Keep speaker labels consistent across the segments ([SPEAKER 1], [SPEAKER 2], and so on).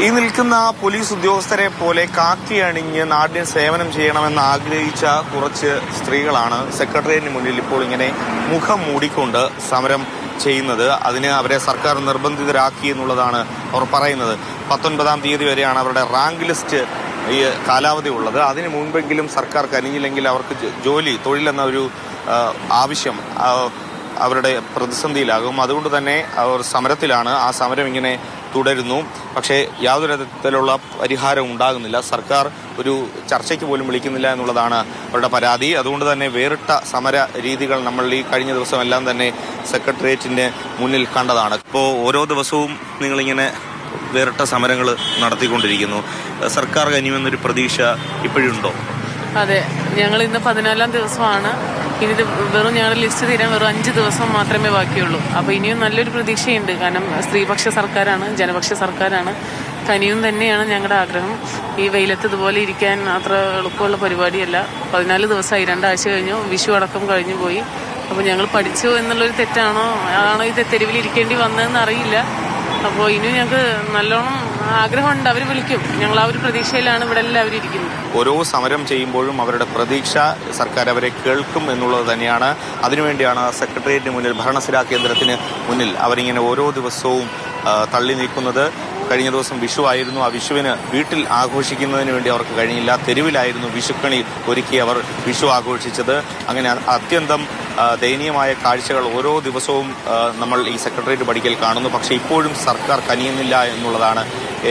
[SPEAKER 1] ഈ നിൽക്കുന്ന പോലീസ് ഉദ്യോഗസ്ഥരെ പോലെ കാക്കി അണിഞ്ഞ് നാടിന് സേവനം ചെയ്യണമെന്ന് ആഗ്രഹിച്ച കുറച്ച് സ്ത്രീകളാണ് സെക്രട്ടേറിയറ്റിന് മുന്നിൽ ഇപ്പോൾ ഇങ്ങനെ മുഖം മൂടിക്കൊണ്ട് സമരം ചെയ്യുന്നത്. അതിന് അവരെ സർക്കാർ നിർബന്ധിതരാക്കി എന്നുള്ളതാണ് അവർ പറയുന്നത്. 19-ാം തീയതി വരെയാണ് അവരുടെ റാങ്ക് ലിസ്റ്റ് ഈ കാലാവധി ഉള്ളത്. അതിന് മുൻപെങ്കിലും സർക്കാർ കനിഞ്ഞില്ലെങ്കിൽ അവർക്ക് തൊഴിലെന്ന ഒരു ആവശ്യം അവരുടെ പ്രതിസന്ധിയിലാകും. അതുകൊണ്ട് തന്നെ അവർ സമരത്തിലാണ്. ആ സമരം ഇങ്ങനെ തുടരുന്നു. പക്ഷേ യാതൊരു തരത്തിലുള്ള പരിഹാരം ഉണ്ടാകുന്നില്ല. സർക്കാർ ഒരു ചർച്ചയ്ക്ക് പോലും വിളിക്കുന്നില്ല എന്നുള്ളതാണ് അവരുടെ പരാതി. അതുകൊണ്ട് തന്നെ വേറിട്ട സമര രീതികൾ നമ്മൾ ഈ കഴിഞ്ഞ ദിവസമെല്ലാം തന്നെ സെക്രട്ടേറിയറ്റിന് മുന്നിൽ കണ്ടതാണ്. ഇപ്പോൾ ഓരോ ദിവസവും നിങ്ങളിങ്ങനെ വേറിട്ട സമരങ്ങൾ നടത്തിക്കൊണ്ടിരിക്കുന്നു. സർക്കാർ കനിയുമെന്നൊരു പ്രതീക്ഷ ഇപ്പോഴുണ്ടോ?
[SPEAKER 2] അതെ, ഞങ്ങൾ ഇന്ന് 14-ാം ദിവസമാണ്. ഇനി വെറും ഞങ്ങളുടെ ലിസ്റ്റ് തീരാൻ വെറും 5 ദിവസം മാത്രമേ ബാക്കിയുള്ളൂ. അപ്പോൾ ഇനിയും നല്ലൊരു പ്രതീക്ഷയുണ്ട്. കാരണം സ്ത്രീപക്ഷ സർക്കാരാണ്, ജനപക്ഷ സർക്കാരാണ്. കനിയും തന്നെയാണ് ഞങ്ങളുടെ ആഗ്രഹം. ഈ വെയിലത്ത് ഇതുപോലെ ഇരിക്കാൻ അത്ര എളുപ്പമുള്ള പരിപാടിയല്ല. 14 ദിവസമായി, 2 ആഴ്ച കഴിഞ്ഞു, വിഷു അടക്കം കഴിഞ്ഞു പോയി. അപ്പോൾ ഞങ്ങൾ പഠിച്ചു എന്നുള്ളൊരു തെറ്റാണോ ഇത് തെരുവിലിരിക്കേണ്ടി വന്നതെന്ന് അറിയില്ല. അപ്പോൾ ഇനിയും ഞങ്ങൾക്ക് നല്ലോണം ആഗ്രഹമുണ്ട്. അവർ വിളിക്കും. ഞങ്ങൾ ആ ഒരു പ്രതീക്ഷയിലാണ് ഇവിടെ എല്ലാവരും ഇരിക്കുന്നത്.
[SPEAKER 1] ഓരോ സമരം ചെയ്യുമ്പോഴും അവരുടെ പ്രതീക്ഷ സർക്കാർ അവരെ കേൾക്കും എന്നുള്ളത് തന്നെയാണ്. അതിനുവേണ്ടിയാണ് സെക്രട്ടേറിയറ്റിന് മുന്നിൽ, ഭരണസിരാ കേന്ദ്രത്തിന് മുന്നിൽ അവരിങ്ങനെ ഓരോ ദിവസവും തള്ളി നീക്കുന്നത്. കഴിഞ്ഞ ദിവസം വിഷു ആയിരുന്നു. ആ വിഷുവിന് വീട്ടിൽ ആഘോഷിക്കുന്നതിന് വേണ്ടി അവർക്ക് കഴിഞ്ഞില്ല. തെരുവിലായിരുന്നു വിഷുക്കണി ഒരുക്കി അവർ വിഷു ആഘോഷിച്ചത്. അങ്ങനെ അത്യന്തം ദയനീയമായ കാഴ്ചകൾ ഓരോ ദിവസവും നമ്മൾ ഈ സെക്രട്ടേറിയറ്റ് പടിക്കൽ കാണുന്നു. പക്ഷേ ഇപ്പോഴും സർക്കാർ കനിയുന്നില്ല എന്നുള്ളതാണ്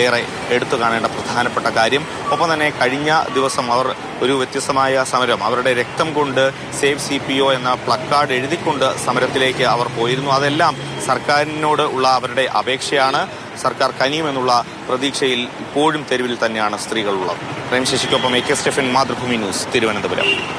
[SPEAKER 1] ഏറെ എടുത്തു കാണേണ്ട പ്രധാനപ്പെട്ട കാര്യം. ഒപ്പം തന്നെ കഴിഞ്ഞ ദിവസം അവർ ഒരു വ്യത്യസ്തമായ സമരം, അവരുടെ രക്തം കൊണ്ട് സേവ് CPO എന്ന പ്ലക്കാർഡ് എഴുതിക്കൊണ്ട് സമരത്തിലേക്ക് അവർ പോയിരുന്നു. അതെല്ലാം സർക്കാരിനോട് ഉള്ള അവരുടെ അപേക്ഷയാണ്. സർക്കാർ കനിയുമെന്നുള്ള പ്രതീക്ഷയിൽ ഇപ്പോഴും തെരുവിൽ തന്നെയാണ് സ്ത്രീകളുള്ളത്. പ്രേം ശശിക്കൊപ്പം AK Stephen, Mathrubhumi news, Thiruvananthapuram.